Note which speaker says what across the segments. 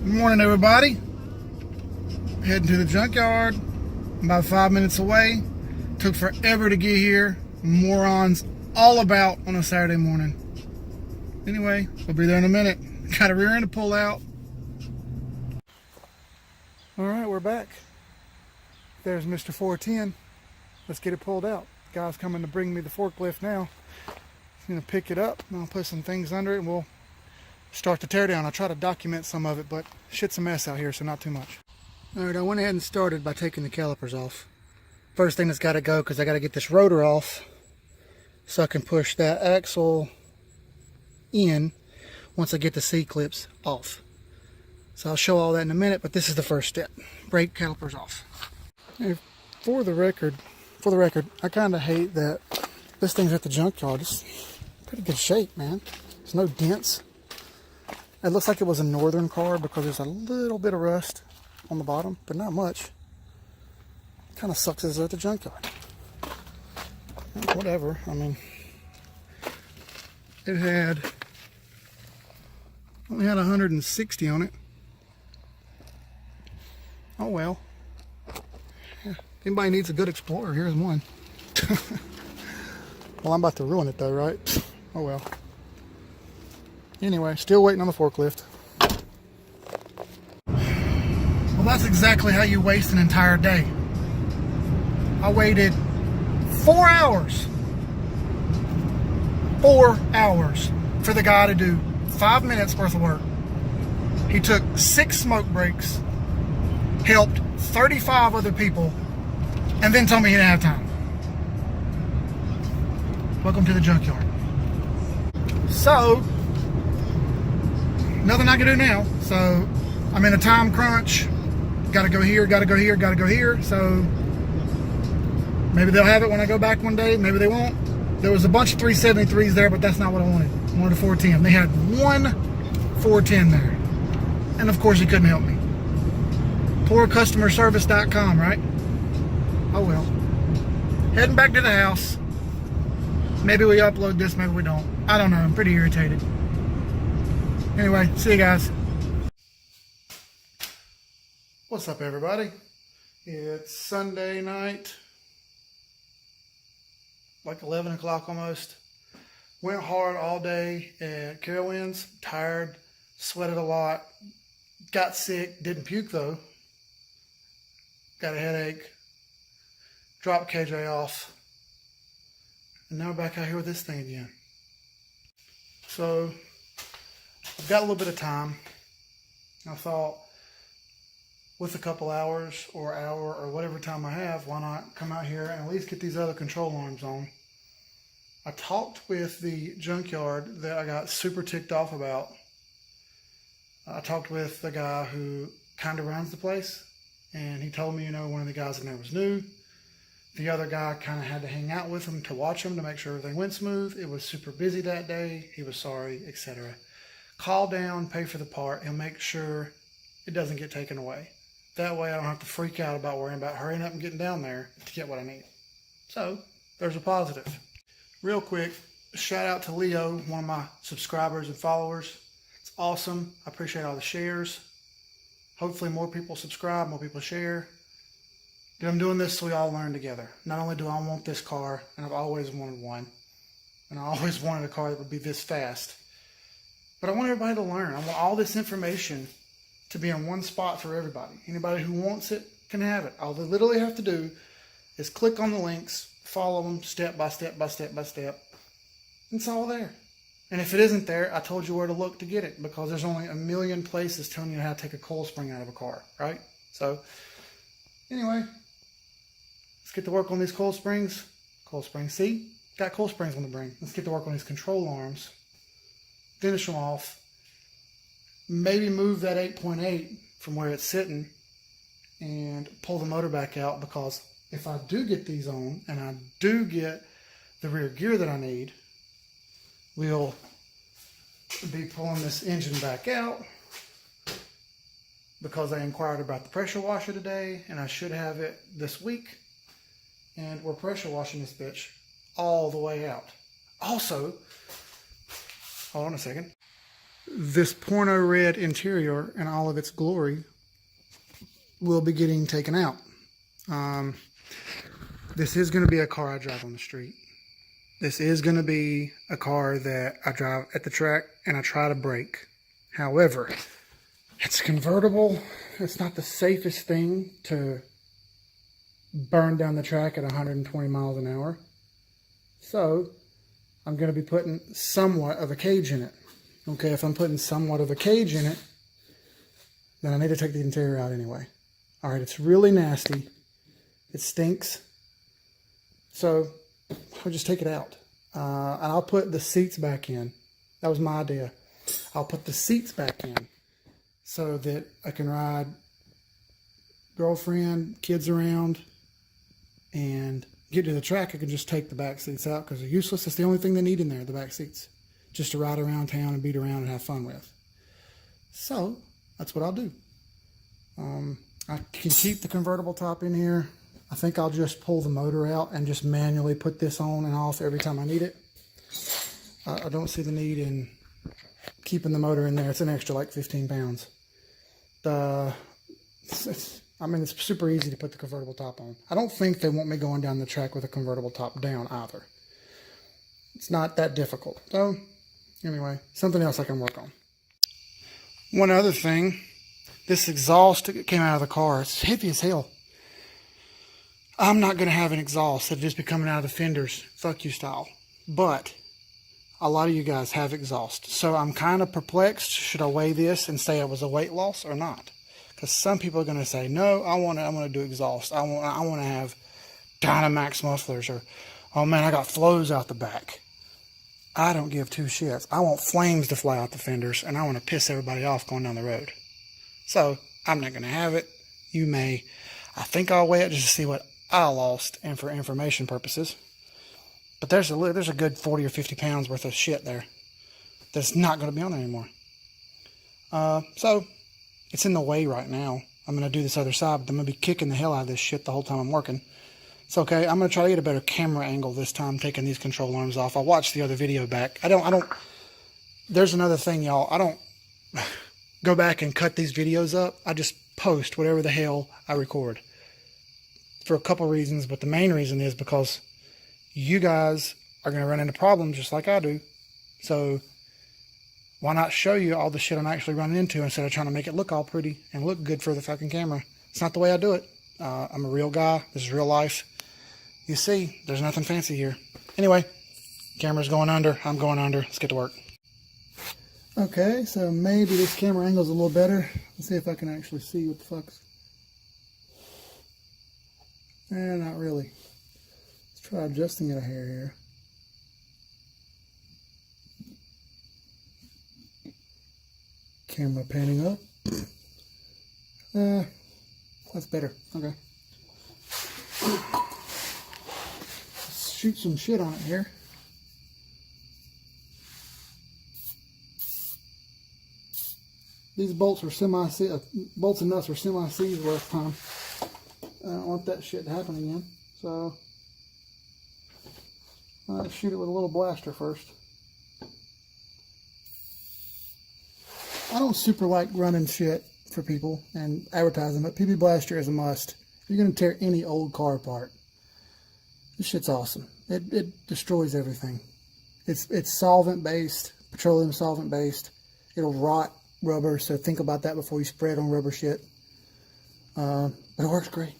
Speaker 1: Good morning, everybody. Heading to the junkyard. About 5 minutes away. Took forever to get here. Morons all about on a Saturday morning. Anyway, we'll be there in a minute. Got a rear end to pull out. Alright, we're back. There's Mr. 410. Let's get it pulled out. The guy's coming to bring me the forklift now. He's going to pick it up and I'll put some things under it and we'll start the teardown. I'll try to document some of it, but shit's a mess out here, so not too much. Alright, I went ahead and started by taking the calipers off. First thing that's got to go, because I got to get this rotor off so I can push that axle in once I get the C-clips off. So I'll show all that in a minute, but this is the first step. Brake calipers off. Hey, for the record, I kind of hate that this thing's at the junkyard. It's pretty good shape, man. There's no dents. It looks like it was a northern car because there's a little bit of rust on the bottom, but not much. Kind of sucks as it's at the junkyard. Whatever, I mean, it only had 160 on it. Oh well. Yeah. If anybody needs a good Explorer, here's one. Well, I'm about to ruin it though, right? Oh well. Anyway, still waiting on the forklift. Well, that's exactly how you waste an entire day. I waited 4 hours. 4 hours for the guy to do 5 minutes worth of work. He took 6 smoke breaks, helped 35 other people, and then told me he didn't have time. Welcome to the junkyard. So, nothing I can do now. So, I'm in a time crunch. Gotta go here, gotta go here, gotta go here. So, maybe they'll have it when I go back one day. Maybe they won't. There was a bunch of 373s there, but that's not what I wanted. I wanted a 410. They had one 410 there. And of course, he couldn't help me. Poorcustomerservice.com, right? Oh well. Heading back to the house. Maybe we upload this, maybe we don't. I don't know. I'm pretty irritated. Anyway, see you guys. What's up, everybody? It's Sunday night. Like 11 o'clock almost. Went hard all day at Carowinds. Tired. Sweated a lot. Got sick. Didn't puke though. Got a headache. Dropped KJ off. And now we're back out here with this thing again. So, I've got a little bit of time. I thought, with a couple hours or hour or whatever time I have, why not come out here and at least get these other control arms on. I talked with the junkyard that I got super ticked off about. I talked with the guy who kind of runs the place, and he told me, one of the guys in there was new. The other guy kind of had to hang out with him to watch him to make sure everything went smooth. It was super busy that day. He was sorry, etc. Call down, pay for the part, and make sure it doesn't get taken away. That way I don't have to freak out about worrying about hurrying up and getting down there to get what I need. So, there's a positive. Real quick, shout out to Leo, one of my subscribers and followers. It's awesome. I appreciate all the shares. Hopefully more people subscribe, more people share. Dude, I'm doing this so we all learn together. Not only do I want this car, and I've always wanted one, and I always wanted a car that would be this fast, but I want everybody to learn. I want all this information to be in one spot for everybody. Anybody who wants it can have it. All they literally have to do is click on the links, follow them step by step by step by step. It's all there. And if it isn't there, I told you where to look to get it, because there's only a million places telling you how to take a coil spring out of a car, right? So, anyway, let's get to work on these coil springs. Coil springs, see? Got coil springs on the bring. Let's get to work on these control arms. Finish them off. Maybe move that 8.8 from where it's sitting and pull the motor back out, because if I do get these on and I do get the rear gear that I need, we'll be pulling this engine back out, because I inquired about the pressure washer today and I should have it this week, and we're pressure washing this bitch all the way out. Also, hold on a second. this porno red interior in all of its glory will be getting taken out. This is going to be a car I drive on the street. This is going to be a car that I drive at the track and I try to brake. However, it's convertible. It's not the safest thing to burn down the track at 120 miles an hour. So I'm going to be putting somewhat of a cage in it. Okay, if I'm putting somewhat of a cage in it, then I need to take the interior out anyway. All right, it's really nasty. It stinks. So I'll just take it out. And I'll put the seats back in. That was my idea. I'll put the seats back in so that I can ride girlfriend, kids around, and get to the track. I can just take the back seats out because they're useless. That's the only thing they need in there, the back seats. Just to ride around town and beat around and have fun with. So that's what I'll do. I can keep the convertible top in here. I think I'll just pull the motor out and just manually put this on and off every time I need it. I don't see the need in keeping the motor in there. It's an extra like 15 pounds. I mean, it's super easy to put the convertible top on. I don't think they want me going down the track with a convertible top down either. It's not that difficult. So anyway, something else I can work on. One other thing, this exhaust that came out of the car, it's heavy as hell. I'm not going to have an exhaust that'll just be coming out of the fenders, fuck you style. But a lot of you guys have exhaust. So I'm kind of perplexed. Should I weigh this and say it was a weight loss or not? Because some people are going to say, no, I want to do exhaust. I want to have Dynamax mufflers, or, oh man, I got flows out the back. I don't give two shits. I want flames to fly out the fenders, and I want to piss everybody off going down the road. So I'm not going to have it. You may. I think I'll weigh it just to see what I lost and for information purposes. But there's a good 40 or 50 pounds worth of shit there that's not going to be on there anymore. So it's in the way right now. I'm going to do this other side, but I'm going to be kicking the hell out of this shit the whole time I'm working. It's okay. I'm going to try to get a better camera angle this time, taking these control arms off. I watched the other video back. There's another thing, y'all. I don't go back and cut these videos up. I just post whatever the hell I record. For a couple reasons, but the main reason is because you guys are going to run into problems just like I do. So why not show you all the shit I'm actually running into instead of trying to make it look all pretty and look good for the fucking camera? It's not the way I do it. I'm a real guy. This is real life. You see, there's nothing fancy here. Anyway, camera's going under. I'm going under. Let's get to work. Okay, so maybe this camera angle's a little better. Let's see if I can actually see what the fuck's... not really. Let's try adjusting it a hair here. Camera panning up. That's better. Okay. Let's shoot some shit on it here. These bolts are bolts and nuts are semi-seized last time. I don't want that shit to happen again. So I'll shoot it with a little blaster first. I don't super like running shit for people and advertising, but PB Blaster is a must. If you're going to tear any old car apart, this shit's awesome. It destroys everything. It's solvent based, petroleum solvent based. It'll rot rubber, so think about that before you spray it on rubber shit. But it works great.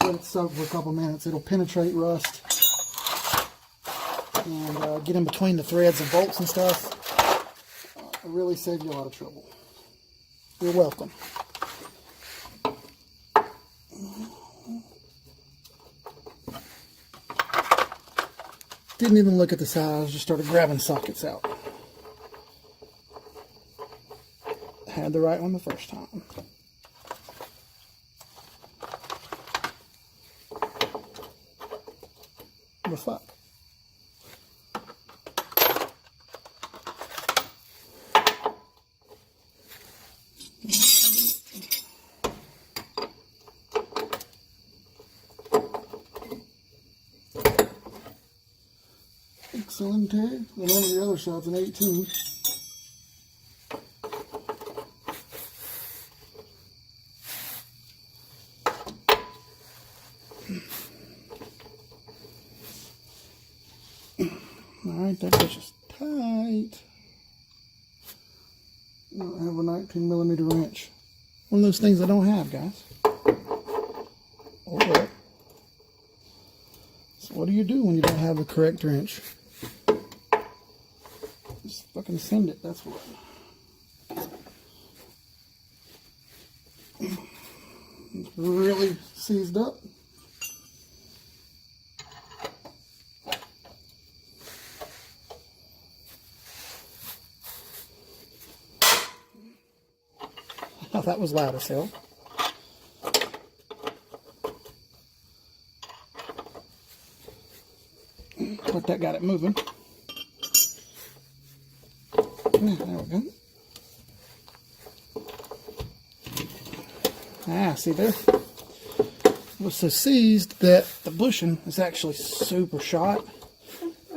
Speaker 1: Let it soak for a couple minutes. It'll penetrate rust and get in between the threads and bolts and stuff. It'll really save you a lot of trouble. You're welcome. Didn't even look at the size, just started grabbing sockets out. Had the right one the first time. The fuck? So cylinder tag, and one of the other side's an 18. Alright, that bitch is tight. I don't have a 19mm wrench. One of those things I don't have, guys. Or, so what do you do when you don't have the correct wrench? Just fucking send it, that's what. It's really seized up. Oh, that was loud as hell. But that got it moving. Yeah, there we go. Ah, see there? It was so seized that the bushing is actually super shot.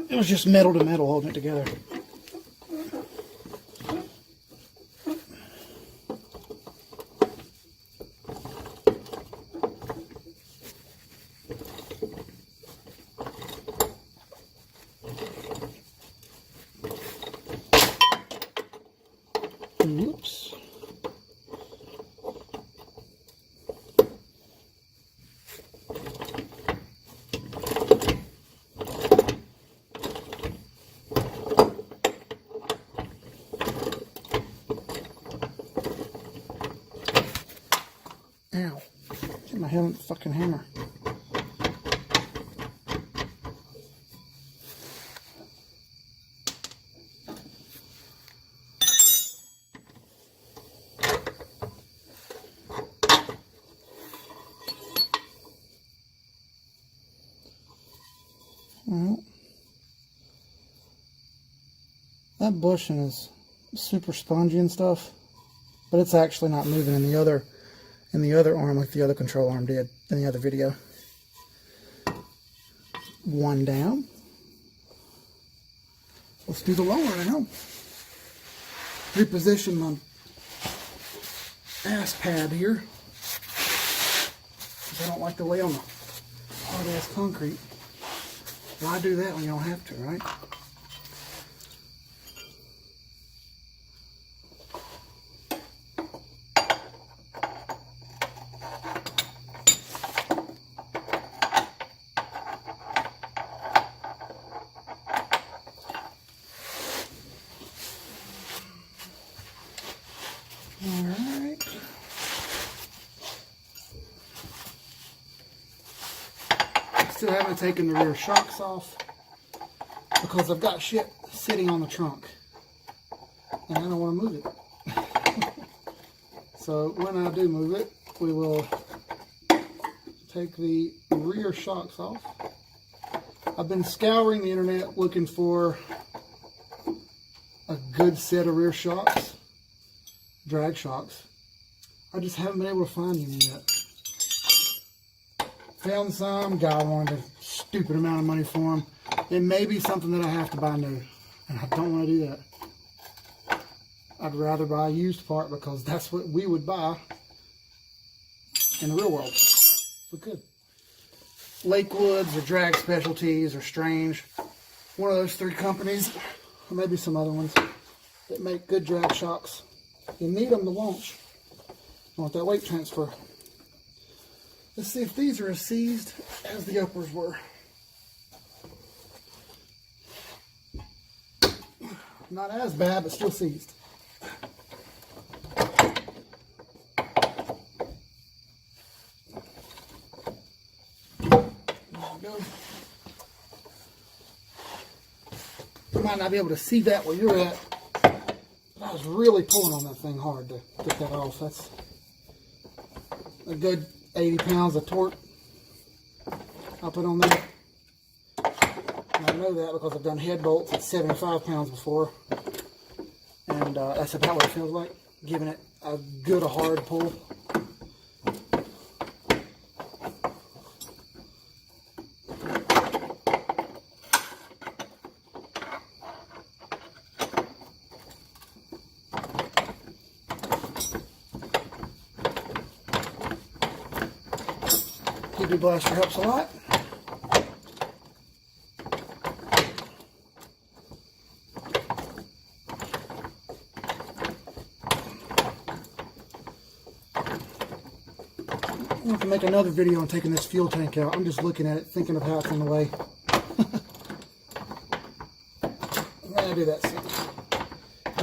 Speaker 1: It was just metal to metal holding it together. Whoops. Ow. Hit my head on the fucking hammer. Well, that bushing is super spongy and stuff, but it's actually not moving in the other arm like the other control arm did in the other video. One down. Let's do the lower now. Reposition my ass pad here, because I don't like to lay on the hard ass concrete. Why do that when you don't have to, right? Alright. Still haven't taken the rear shocks off because I've got shit sitting on the trunk and I don't want to move it. So when I do move it, we will take the rear shocks off. I've been scouring the internet looking for a good set of rear shocks, drag shocks. I just haven't been able to find any yet. Found some, guy wanted a stupid amount of money for them. It may be something that I have to buy new, and I don't want to do that. I'd rather buy a used part because that's what we would buy in the real world if we could. Lakewoods or Drag Specialties or Strange, one of those three companies, or maybe some other ones that make good drag shocks. You need them to launch. You want that weight transfer. Let's see if these are as seized as the uppers were. Not as bad, but still seized. There we go. You might not be able to see that where you're at, but I was really pulling on that thing hard to get that off. That's a good 80 pounds of torque I'll put on there. And I know that because I've done head bolts at 75 pounds before. And that's about what it feels like, giving it a good hard pull. LED blaster helps a lot. I'm going to make another video on taking this fuel tank out. I'm just looking at it, thinking of how it's in the way. I'm going to do that soon.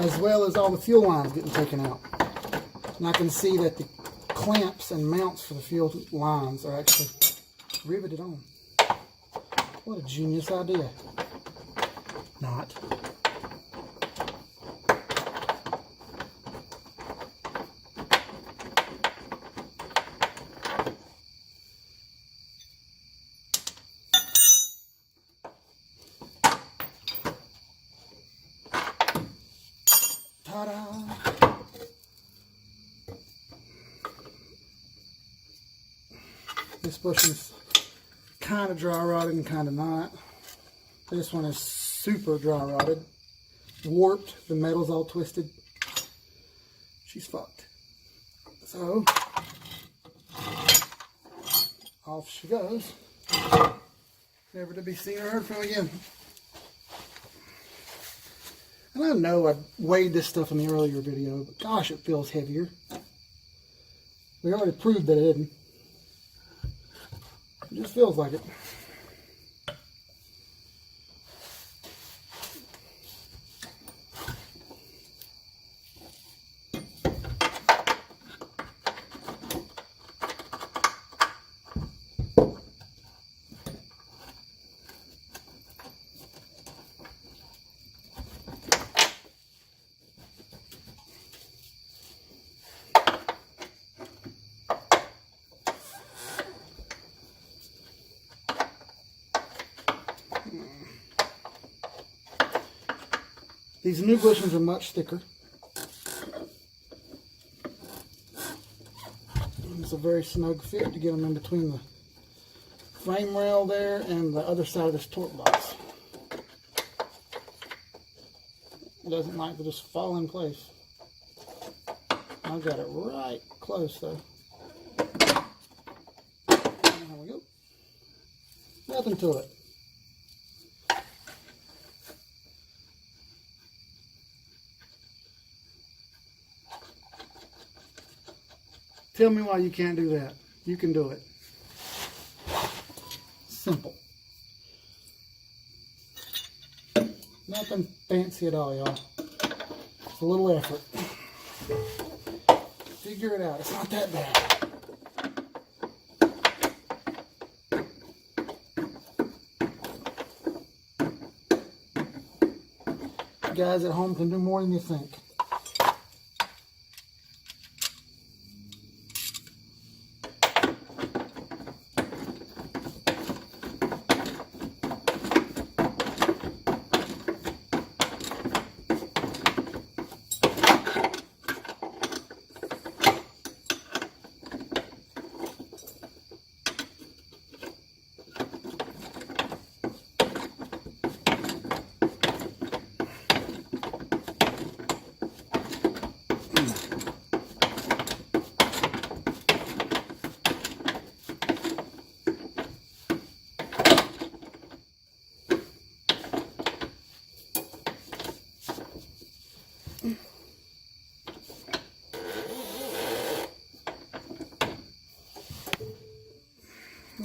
Speaker 1: As well as all the fuel lines getting taken out. And I can see that the clamps and mounts for the fuel lines are actually riveted on. What a genius idea. Not. Ta-da! This bushing's kind of dry rotted and kind of not. This one is super dry rotted, warped. The metal's all twisted. She's fucked. So off she goes, never to be seen or heard from again. And I know I weighed this stuff in the earlier video, but gosh, it feels heavier. We already proved that it didn't. It just feels like it. These new bushings are much thicker. It's a very snug fit to get them in between the frame rail there and the other side of this torque box. It doesn't like to just fall in place. I've got it right close though. There we go. Nothing to it. Tell me why you can't do that. You can do it. Simple. Nothing fancy at all, y'all. It's a little effort. Figure it out. It's not that bad. You guys at home can do more than you think.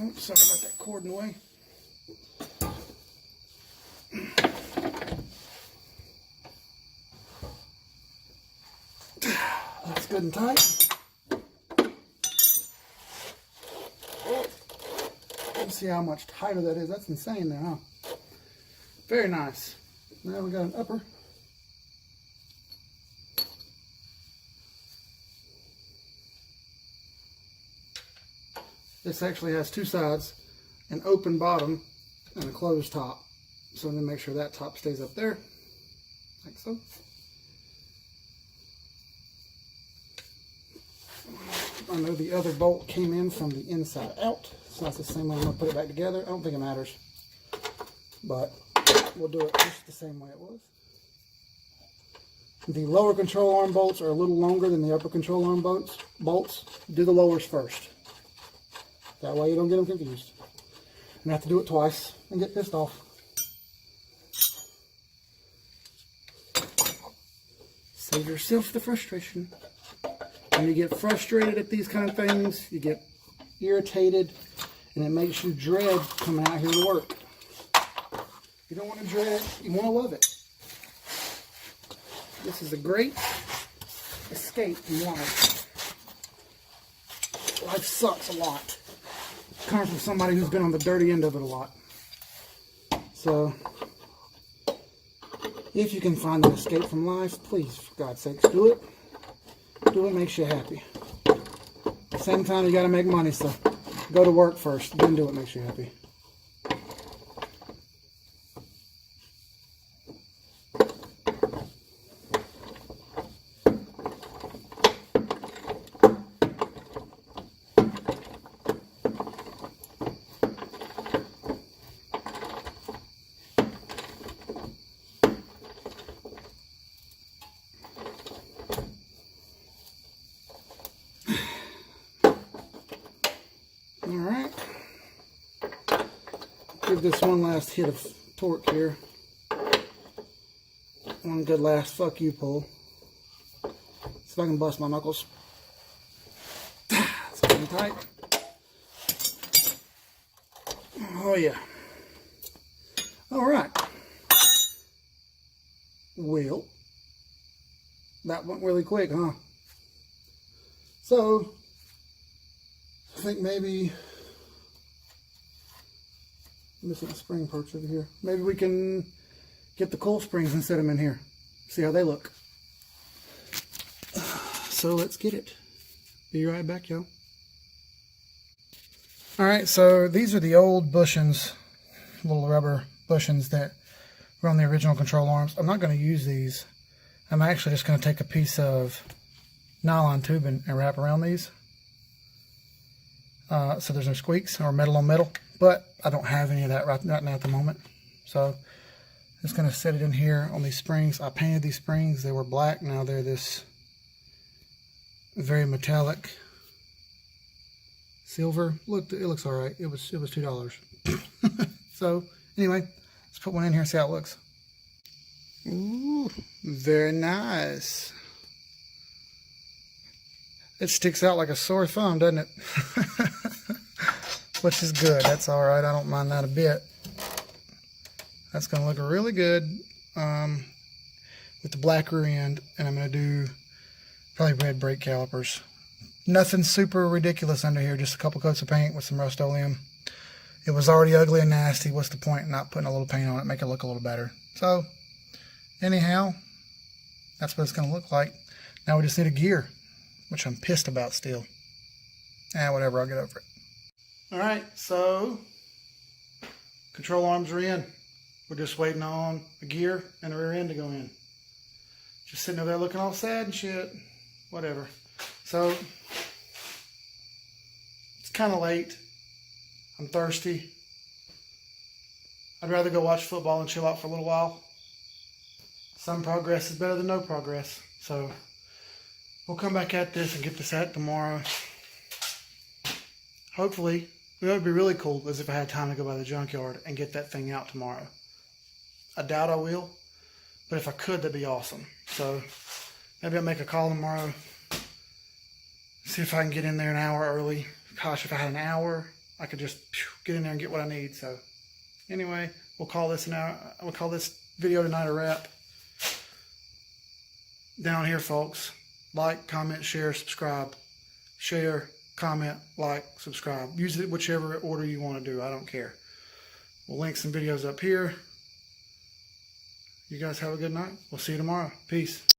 Speaker 1: Oops, sorry about that cord in the way. That's good and tight. Let's see how much tighter that is. That's insane there, huh? Very nice. Now we got an upper. This actually has two sides, an open bottom and a closed top. So I'm going to make sure that top stays up there, like so. I know the other bolt came in from the inside out, so that's the same way I'm going to put it back together. I don't think it matters, but we'll do it just the same way it was. The lower control arm bolts are a little longer than the upper control arm bolts. Do the lowers first. That way you don't get them confused. And have to do it twice and get pissed off. Save yourself the frustration. When you get frustrated at these kind of things, you get irritated, and it makes you dread coming out here to work. You don't want to dread it, you want to love it. This is a great escape from life. Life sucks a lot. Coming from somebody who's been on the dirty end of it a lot. So, if you can find an escape from life, please, for God's sakes, do it. Do what makes you happy. At the same time, you got to make money, so go to work first, then do what makes you happy. Alright, give this one last hit of torque here. One good last fuck you pull. See if I can bust my knuckles. It's getting tight. Oh yeah. Alright. Well, that went really quick, huh? So, I think maybe, I'm missing a spring perch over here. Maybe we can get the coil springs and set them in here. See how they look. So let's get it. Be right back, yo. Alright, so these are the old bushings, little rubber bushings that were on the original control arms. I'm not going to use these. I'm actually just going to take a piece of nylon tubing and wrap around these. So there's no squeaks or metal on metal, but I don't have any of that right now at the moment. So I'm just going to set it in here on these springs. I painted these springs. They were black. Now they're this very metallic silver. Look, it looks all right. It was $2. So anyway, let's put one in here and see how it looks. Ooh, very nice. It sticks out like a sore thumb, doesn't it? Which is good. That's all right. I don't mind that a bit. That's going to look really good with the black rear end. And I'm going to do probably red brake calipers. Nothing super ridiculous under here. Just a couple coats of paint with some Rust-Oleum. It was already ugly and nasty. What's the point in not putting a little paint on it, make it look a little better? So, anyhow, that's what it's going to look like. Now we just need a gear, which I'm pissed about still. Whatever, I'll get over it. Alright, so control arms are in. We're just waiting on a gear and a rear end to go in. Just sitting over there looking all sad and shit. Whatever. So, it's kind of late. I'm thirsty. I'd rather go watch football and chill out for a little while. Some progress is better than no progress. So, we'll come back at this and get this out tomorrow. Hopefully, what would be really cool is if I had time to go by the junkyard and get that thing out tomorrow. I doubt I will, but if I could, that'd be awesome. So, maybe I'll make a call tomorrow. See if I can get in there an hour early. Gosh, if I had an hour, I could just get in there and get what I need. So, anyway, we'll call this an hour. We'll call this video tonight a wrap. Down here, folks. Like, comment, share, subscribe. Share, comment, like, subscribe. Use it whichever order you want to do. I don't care. We'll link some videos up here. You guys have a good night. We'll see you tomorrow. Peace.